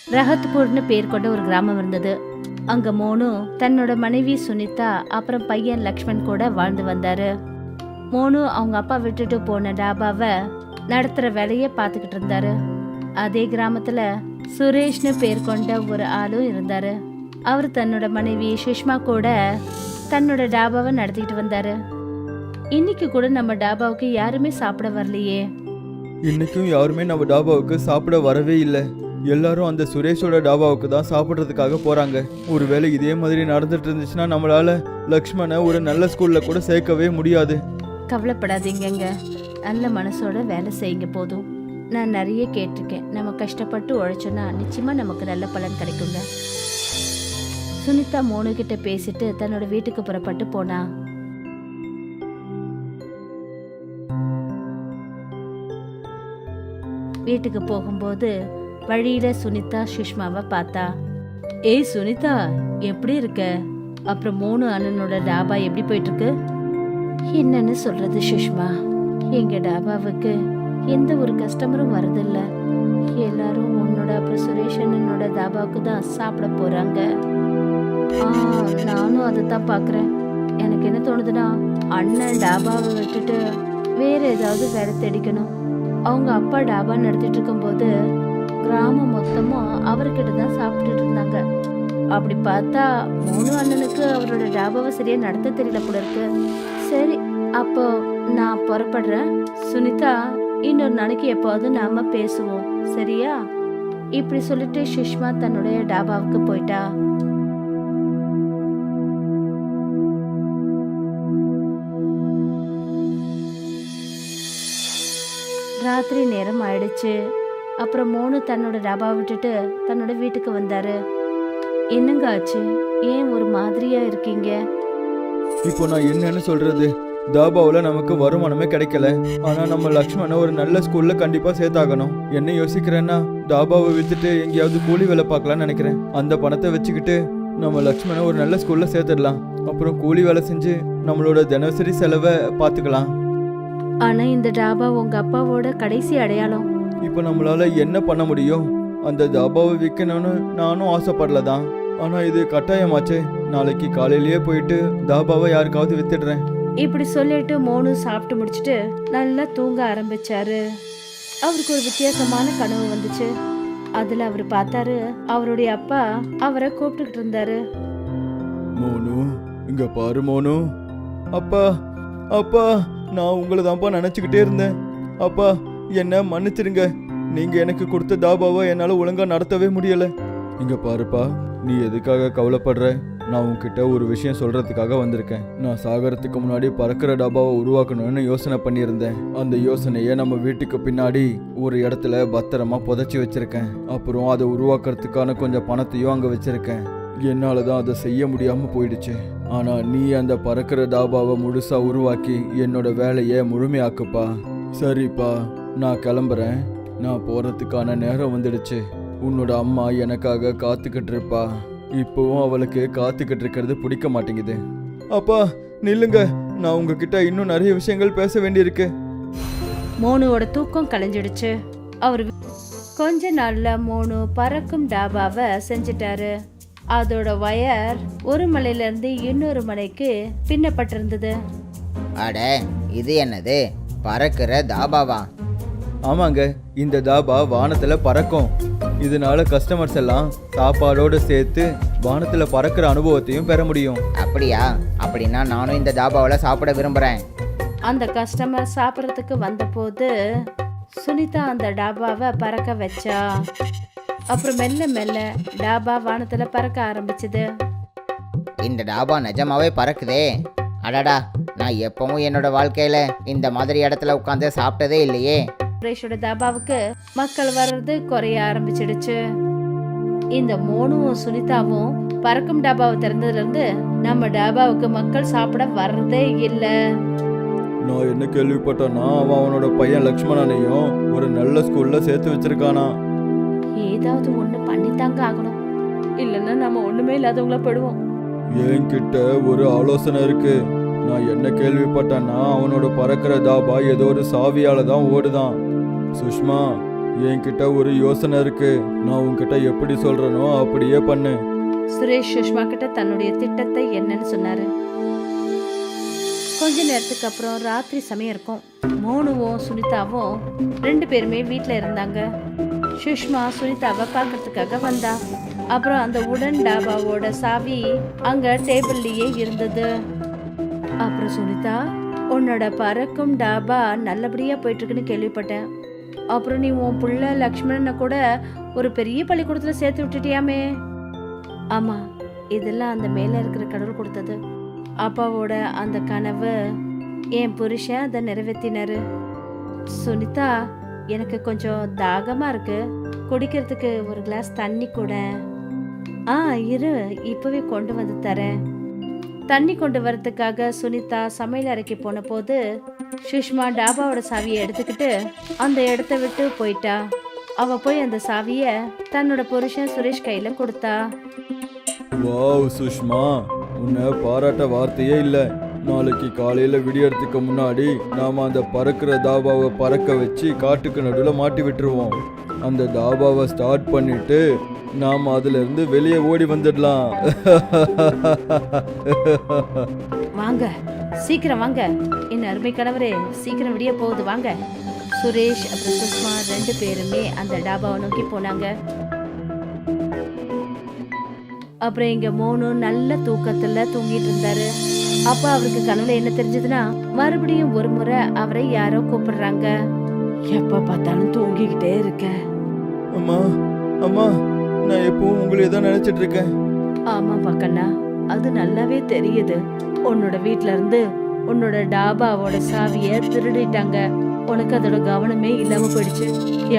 ரஹத்பூர்னு பேர் கொண்ட ஒரு கிராமம் இருந்தது. அங்க மோனு தன்னோட மனைவி சுனிதா அப்புறம் பையன் லக்ஷ்மண் கூட வாழ்ந்து வந்தாரு. மோனு அவங்க அப்பா விட்டுட்டு போன டாபாவை நடத்துற வேலைய பாத்துக்கிட்டு இருந்தாரு. அதே கிராமத்துல சுரேஷ்னு பேர் கொண்ட ஒரு ஆளும் இருந்தாரு. அவர் தன்னோட மனைவி சுஷ்மா கூட தன்னோட டாபாவை நடத்திட்டு வந்தாரு. இன்னைக்கு கூட நம்ம டாபாவுக்கு யாருமே சாப்பிட வரலையே. இன்னைக்கும் யாருமே நம்ம டாபாவுக்கு சாப்பிட வரவே இல்லை. எல்லாரும் அந்த சுரேஷோட டாபாவுக்கு தான் சாப்பிட்றதுக்காக போறாங்க. ஒருவேளை இதே மாதிரி நடந்துட்டு இருந்துச்சுன்னா நம்மளால லக்ஷ்மணை ஒரு நல்ல ஸ்கூல்ல கூட சேர்க்கவே முடியாது. கவலைப்படாதீங்க, நல்ல மனசோட வேலை செய்யுங்க போதும். நான் நிறைய கேட்டிருக்கேன், நம்ம கஷ்டப்பட்டு உழைச்சோன்னா நிச்சயமா நமக்கு நல்ல பலன் கிடைக்குங்க. சுனிதா மோனு கிட்ட பேசிட்டு தன்னோட வீட்டுக்கு புறப்பட்டு போனா. வீட்டுக்கு போகும்போது வழியில சுனிதா சுஷ்மாவை பார்த்தா. ஏய் சுனிதா, எப்படி இருக்க? அப்புறம் மோனு அண்ணனோட டாபா எப்படி போயிட்டு இருக்கு? என்னன்னு சொல்றது சுஷ்மா, எங்க டாபாவுக்கு எந்த ஒரு கஸ்டமரும் வரதில்ல. எல்லாரும் உன்னோட அப்புறம் சுரேஷ் அண்ணனோட டாபாவுக்கு தான் சாப்பிட போறாங்க. நானும் அதை தான் பாக்குறேன். எனக்கு என்ன தோணுதுன்னா, அண்ணன் டாபாவை விட்டுட்டு வேற ஏதாவது வேலை தேடிக்கணும். அவங்க அப்பா டாபா நடத்திட்டு இருக்கும்போது கிராமம் மொத்தமும் அவர்கிட்ட தான் சாப்பிட்டுட்டு இருந்தாங்க. அப்படி பார்த்தா மோனு அண்ணனுக்கு அவரோட டாபாவை சரியா நடத்த தெரியல போல இருக்கு. சரி, அப்போ நான் புறப்படுறேன். சுனிதா, இன்னொரு நாளைக்கு எப்போது நாம பேசுவோம், சரியா? இப்படி சொல்லிட்டு சுஷ்மா தன்னுடைய டாபாவுக்கு போயிட்டா. ராத்திரி நேரம் ஆயிடுச்சு. அப்புறம் மோனு தன்னோட டாபாவை விட்டுட்டு தன்னோட வீட்டுக்கு வந்தாரு. என்னங்க ஆச்சு? ஏன் ஒரு மாதிரியா இருக்கீங்க? இப்போ நான் என்னன்னு சொல்றது? தாபாவில் நமக்கு வருமானமே கிடைக்கல. ஆனா நம்ம லக்ஷ்மணை ஒரு நல்ல ஸ்கூல்ல கண்டிப்பா சேர்த்தாகணும். என்ன யோசிக்கிறேன்னா, தாபாவை வித்துட்டு எங்கேயாவது கூலி வேலை பார்க்கலாம்னு நினைக்கிறேன். அந்த பணத்தை வச்சுக்கிட்டு நம்ம லக்ஷ்மணை ஒரு நல்ல ஸ்கூல்ல சேர்த்துடலாம். அப்புறம் கூலி வேலை செஞ்சு நம்மளோட தினசரி செலவை பார்த்துக்கலாம். ஆனா இந்த டாபா உங்க அப்பாவோட கடைசி அடையாளம். இப்போ நம்மளால என்ன பண்ண முடியும்? அந்த தாபாவை விற்கணும்னு நானும் ஆசைப்படலதான். ஆனா இது கட்டாயமாச்சே. நாளைக்கு காலையிலேயே போயிட்டு தாபாவை யாருக்காவது வித்துடுறேன். இப்படி சொல்லிட்டு மோனு சாப்பிட்டு முடிச்சிட்டு நல்லா தூங்க ஆரம்பிச்சாரு. அவருக்கு ஒரு வித்தியாசமான கனவு வந்துச்சு. அதுல அவர் பார்த்தாரு, அவருடைய அப்பா அவரை கூப்பிட்டுக்கிட்டு இருந்தாரு. மோனு, இங்க பாரு மோனு. அப்பா, அப்பா, நான் உங்களை தான்ப்பா நினைச்சுக்கிட்டே இருந்தேன். அப்பா, என்ன மன்னிச்சிருங்க. நீங்க எனக்கு கொடுத்த தாபாவை என்னால ஒழுங்கா நடத்தவே முடியல. இங்க பாருப்பா, நீ எதுக்காக கவலைப்படுற? நான் உன்கிட்ட ஒரு விஷயம் சொல்றதுக்காக வந்திருக்கேன். நான் சாகரத்துக்கு முன்னாடி பறக்கிற டாபாவை உருவாக்கணும்னு யோசனை பண்ணியிருந்தேன். அந்த யோசனையை நம்ம வீட்டுக்கு பின்னாடி ஒரு இடத்துல பத்திரமா புதைச்சி வச்சிருக்கேன். அப்புறம் அதை உருவாக்குறதுக்கான கொஞ்சம் பணத்தையும் அங்க வச்சிருக்கேன். என்னாலதான் அதை செய்ய முடியாம போயிடுச்சு. ஆனா நீ அந்த பறக்கிற டாபாவை முழுசா உருவாக்கி என்னோட வேலையை முழுமையாக்குப்பா. சரிப்பா, நான் கிளம்புறேன். நான் போறதுக்கான நேரம் வந்துடுச்சு. உன்னோட அம்மா எனக்காக காத்துக்கிட்டு இருப்பா. இப்போவும் அவளுக்கு காத்துக்கிட்டு இருக்கிறது பிடிக்க மாட்டேங்குது. அப்பா நில்லுங்க, நான் உங்ககிட்ட இன்னும் நிறைய விஷயங்கள் பேச வேண்டியிருக்கு. மோனுவோட தூக்கம் கலைஞ்சிடுச்சு. அவர் கொஞ்ச நாள்ல மோனு பறக்கும் டாபாவை செஞ்சிட்டாரு. அதோட வயர் ஒரு மலையில இருந்து இன்னொரு மலைக்கு பின்னப்பட்டிருந்தது. அட, இது என்னது? பறக்கிற தாபாவா? ஆமாங்க, இந்த தாபா வானத்துல பறக்கும். இதனால கஸ்டமர்ஸ் எல்லாம் சாப்பாடோடு சேர்த்து வானத்துல பறக்கிற அனுபவத்தையும் பெற முடியும். அப்படியா? அப்படின்னா நானும் இந்த தாபாவில் சாப்பிட விரும்புகிறேன். அந்த கஸ்டமர் சாப்பிட்றதுக்கு வந்தபோது சுனிதா அந்த டாபாவை பறக்க வச்சா. அப்புறம் மெல்ல மெல்ல டாபா வானத்துல பறக்க ஆரம்பிச்சது. இந்த டாபா நிஜமாவே பறக்குதே. அடடா, நான் எப்பவும் என்னோட வாழ்க்கையில இந்த மாதிரி இடத்துல உட்காந்து சாப்பிட்டதே இல்லையே. சுரேஷோட தாபாவுக்கு மக்கள் வர்றது குறைய ஆரம்பிச்சிடுச்சு. இந்த மோனுவும் சுனிதாவும் பறக்கும் டாபாவை திறந்ததுல இருந்து நம்ம டாபாவுக்கு மக்கள் சாப்பிட வர்றதே இல்ல. நான் என்ன கேள்விப்பட்டேன்னா, அவன் அவனோட பையன் லக்ஷ்மணனையும் ஒரு நல்ல ஸ்கூல்ல சேர்த்து வச்சிருக்கானா. ஏதாவது ஒண்ணு பண்ணித்தாங்க ஆகணும், இல்லைன்னா நம்ம ஒண்ணுமே இல்லாதவங்கள போயிடுவோம். என்கிட்ட ஒரு ஆலோசனை இருக்கு. நான் என்ன கேள்விப்பட்டேன்னா, அவனோட பறக்கிற தாபா ஏதோ ஒரு சாவியால தான் ஓடுதான். சுஷ்மா, என்கிட்ட ஒரு யோசனை இருக்கு. நான் உன்கிட்ட எப்படி சொல்றேனோ அப்படியே பண்ணு. சுரேஷ் சுஷ்மா கிட்ட தன்னுடைய திட்டத்தை என்னன்னு சொன்னாரு. கொஞ்ச நேரத்துக்கு அப்புறம் ராத்திரி சமயம் இருக்கும். மோனுவும் சுனிதாவும் 2 பேருமே வீட்டில் இருந்தாங்க. சுஷ்மா சுனிதாவை பார்க்கறதுக்காக வந்தா. அப்புறம் அந்த உடன் டாபாவோட சாவி அங்க டேபிள்லயே இருந்தது. அப்புறம் சுனிதா, உன்னோட பறக்கும் டாபா நல்லபடியா போயிட்டு இருக்குன்னு கேள்விப்பட்டேன். அப்புறம் நீ உன் புள்ள லக்ஷ்மணனை கூட ஒரு பெரிய பள்ளிக்கூடத்துல சேர்த்து விட்டுட்டியாமே. ஆமா, இதெல்லாம் அந்த மேல இருக்கிற கடவுள் கொடுத்தது. அப்பாவோட அந்த கனவு என் புருஷன் அதை நிறைவேற்றினாரு. சுனிதா, எனக்கு கொஞ்சம் தாகமா இருக்கு, குடிக்கிறதுக்கு ஒரு கிளாஸ் தண்ணி கூட. இரு, இப்பவே கொண்டு வந்து தரேன். தண்ணி கொண்டு வரதுக்காக சுனிதா சமையல் அறைக்கு போன போது சுஷ்மா டாபாவோட சாவியை எடுத்துக்கிட்டு அந்த இடத்த விட்டு போயிட்டா. அவ போய் அந்த சாவிய தன்னோட புருஷன் சுரேஷ் கையில கொடுத்தா. வாவ் சுஷ்மா, உன்னை பாராட்ட வார்த்தையே இல்லை. நாளைக்கு காலையில விடியறதுக்கு முன்னாடி நாம அந்த பறக்கிற தாபாவை பறக்க வச்சு காட்டுக்கு நடுவில் மாட்டி விட்டுருவோம். அந்த தாபாவை ஸ்டார்ட் பண்ணிட்டு நாம அதுல இருந்து வெளியே ஓடி வந்துடலாம். வாங்க, சீக்கிரம் வாங்க, என் அருமை கணவரே, சீக்கிரம் விடிய போகுது, வாங்க. சுரேஷ் அப்புறம் சுஷ்மா 2 பேருமே அந்த டாபாவை நோக்கி போனாங்க. அப்புறம் இங்க மோனு நல்ல தூக்கத்துல தூங்கிட்டு இருந்தாரு. அப்ப அவருக்கு கனவுல என்ன தெரிஞ்சதுன்னா, மறுபடியும் ஒரு முறை அவரை யாரோ கூப்பிடுறாங்க. எப்ப பார்த்தாலும் தூங்கிக்கிட்டே இருக்க. அம்மா அம்மா, நான் எப்பவும் உங்களை தான் நினைச்சிட்டு இருக்கேன். ஆமா பக்கண்ணா, அது நல்லாவே தெரியுது. உன்னோட வீட்ல இருந்து உன்னோட டாபாவோட சாவிய திருடிட்டாங்க. உனக்கு அதோட கவனமே இல்லாம போயிடுச்சு.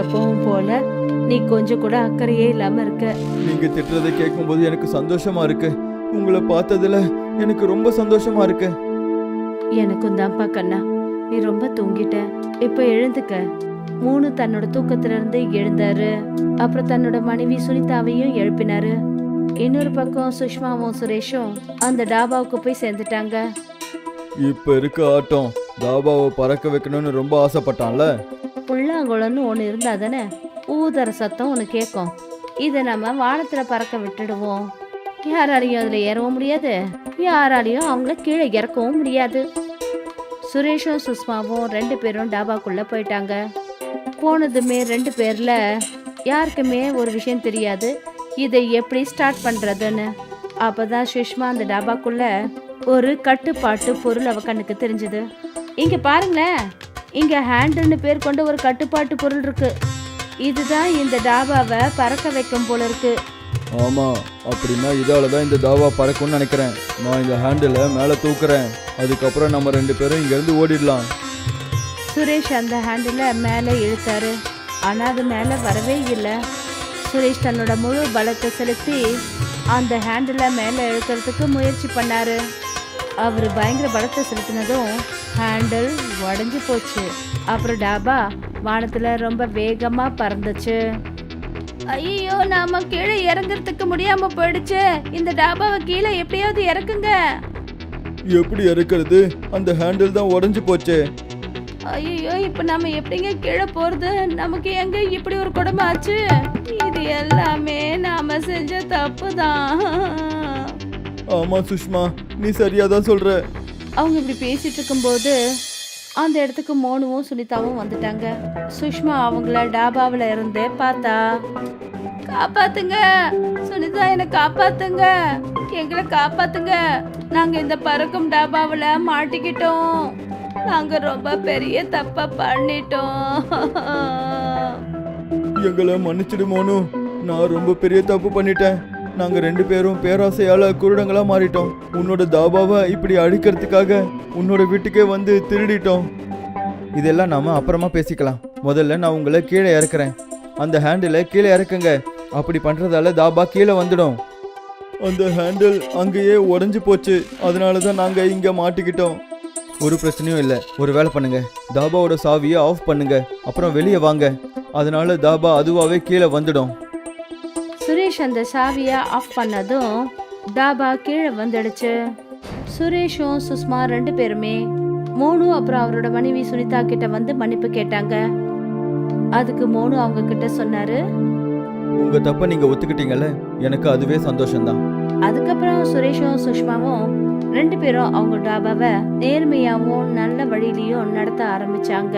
எப்பவும் போல நீ கொஞ்சம் கூட அக்கறையே இல்லாம இருக்க. நீங்க திட்டுறதை கேட்கும்போது எனக்கு சந்தோஷமா இருக்கு. உங்களை பார்த்ததுல எனக்கு ரொம்ப சந்தோஷமா இருக்கு. எனக்கும் தான்ப்பா கண்ணா, நீ ரொம்ப தூங்கிட்ட, இப்ப எழுந்துக்க. மூணு தன்னோட தூக்கத்துல இருந்து எழுந்தாரு. அப்புறம் தன்னோட மனைவி சுனிதாவையும் எழுப்பினாரு. இன்னொரு பக்கம் சுஷ்மாவும் சுரேஷும் அந்த டாபாவுக்கு போய் சேர்ந்துட்டாங்க. இப்ப இருக்க ஆட்டம் தாபாவை பறக்க வைக்கணும்னு ரொம்ப ஆசைப்பட்டான்ல. புல்லாங்குழல்னு ஒண்ணு இருந்தா தானே ஊதர சத்தம் ஒண்ணு கேட்கும். இதை நம்ம வானத்துல பறக்க விட்டுடுவோம். யாராலையும் அதுல ஏறவும் முடியாது, யாராலையும் அவங்கள கீழே இறக்கவும் முடியாது. சுரேஷும் சுஷ்மாவும் 2 பேரும் டாபாக்குள்ள போயிட்டாங்க. போனதுமே 2 பேர்ல யாருக்குமே ஒரு விஷயம் தெரியாது, இதை எப்படி ஸ்டார்ட் பண்றதுன்னு. அப்பதான் சுஷ்மா அந்த டாபாக்குள்ள ஒரு கட்டுப்பாட்டு பொருள் அவ கண்ணுக்கு தெரிஞ்சது. இங்க பாருங்களேன், இங்க ஹேண்டில்னு பேர் கொண்ட ஒரு கட்டுப்பாட்டு பொருள் இருக்கு. இதுதான் இந்த டாபாவை பறக்க வைக்கும் போல இருக்கு. ஆமா, அப்படின்னா இதாலதான் இந்த தாவா பறக்கும்னு நினைக்கிறேன். நான் இந்த ஹேண்டில மேல தூக்குறேன், அதுக்கப்புறம் நம்ம 2 பேரும் இங்க இருந்து ஓடிடலாம். சுரேஷ் அந்த ஹேண்டில மேலே இழுத்தாரு. ஆனா அது மேல வரவே இல்லை. சுரேஷ் தன்னோட முழு பலத்தை செலுத்தி அந்த ஹேண்டில மேல இழுக்கிறதுக்கு முயற்சி பண்ணாரு. அவரு பயங்கர பலத்தை செலுத்தினதும் ஹேண்டில் உடஞ்சி போச்சு. அப்புறம் டாபா வானத்துல ரொம்ப வேகமா பறந்துச்சு. ஐயோ, நாம கீழே இறங்குறதுக்கு முடியாம போயிடுச்சு. இந்த டாபாவை கீழே எப்படியாவது இறக்குங்க. எப்படி இறக்குறது? அந்த ஹேண்டில் தான் உடஞ்சு போச்சு. ஐயோ, இப்ப நாம எப்படிங்க கீழே போறது? நமக்கு எங்க இப்படி ஒரு கொடுமை ஆச்சு? இது எல்லாமே நாம செஞ்ச தப்பு தான். ஆமா சுஷ்மா, நீ சரியாதான் சொல்ற. அவங்க இப்படி பேசிட்டு இருக்கும்போது அந்த இடத்துக்கு மோனுவும் சுனிதாவும் வந்துட்டாங்க. சுஷ்மா அவங்கள டாபாவில இருந்தே பார்த்தா. காப்பாத்துங்க சுனிதா, என்னை காப்பாத்துங்க, எங்களை காப்பாத்துங்க, நாங்க இந்த பறக்கும் டாபாவில மாட்டிக்கிட்டோம், நாங்க ரொம்ப பெரிய தப்பா பண்ணிட்டோம். எங்களை மன்னிச்சிடு மோனு, நான் ரொம்ப பெரிய தப்பு பண்ணிட்டேன். நாங்க 2 பேரும் பேராசையால குருடங்களா மாறிட்டோம். உன்னோட தாபாவை இப்படி அழிக்கிறதுக்காக உன்னோட வீட்டுக்கே வந்து திருடிட்டோம். இதெல்லாம் நாம அப்புறமா பேசிக்கலாம். முதல்ல நான் உங்களை கீழே இறக்குறேன். அந்த ஹேண்டில கீழே இறக்குங்க. அப்படி பண்றதால தாபா கீழே வந்துடும். அந்த ஹேண்டில் அங்கேயே உடஞ்சி போச்சு, அதனாலதான் நாங்க இங்க மாட்டிக்கிட்டோம். ஒரு பிரச்சனையும் இல்லை. ஒரு வேலை பண்ணுங்க, தாபாவோட சாவியை ஆஃப் பண்ணுங்க, அப்புறம் வெளியே வாங்க. அதனால தாபா அதுவாகவே கீழே வந்துடும். சுரேஷ் அந்த சாவியை ஆஃப் பண்ணதும் டாபா கீழே வந்துடுச்சு. சுரேஷும் சுஷ்மா 2 பேருமே மோனு அப்புறம் அவரோட மனைவி சுனிதா கிட்ட வந்து மன்னிப்பு கேட்டாங்க. அதுக்கு மோனு அவங்க கிட்ட சொன்னாரு. உங்க தப்ப நீங்க ஒத்துக்கிட்டீங்கல்ல, எனக்கு அதுவே சந்தோஷம்தான். அதுக்கப்புறம் சுரேஷும் சுஷ்மாவும் 2 பேரும் அவங்க டாபாவை நேர்மையாவும் நல்ல வழியிலையும் நடத்த ஆரம்பிச்சாங்க.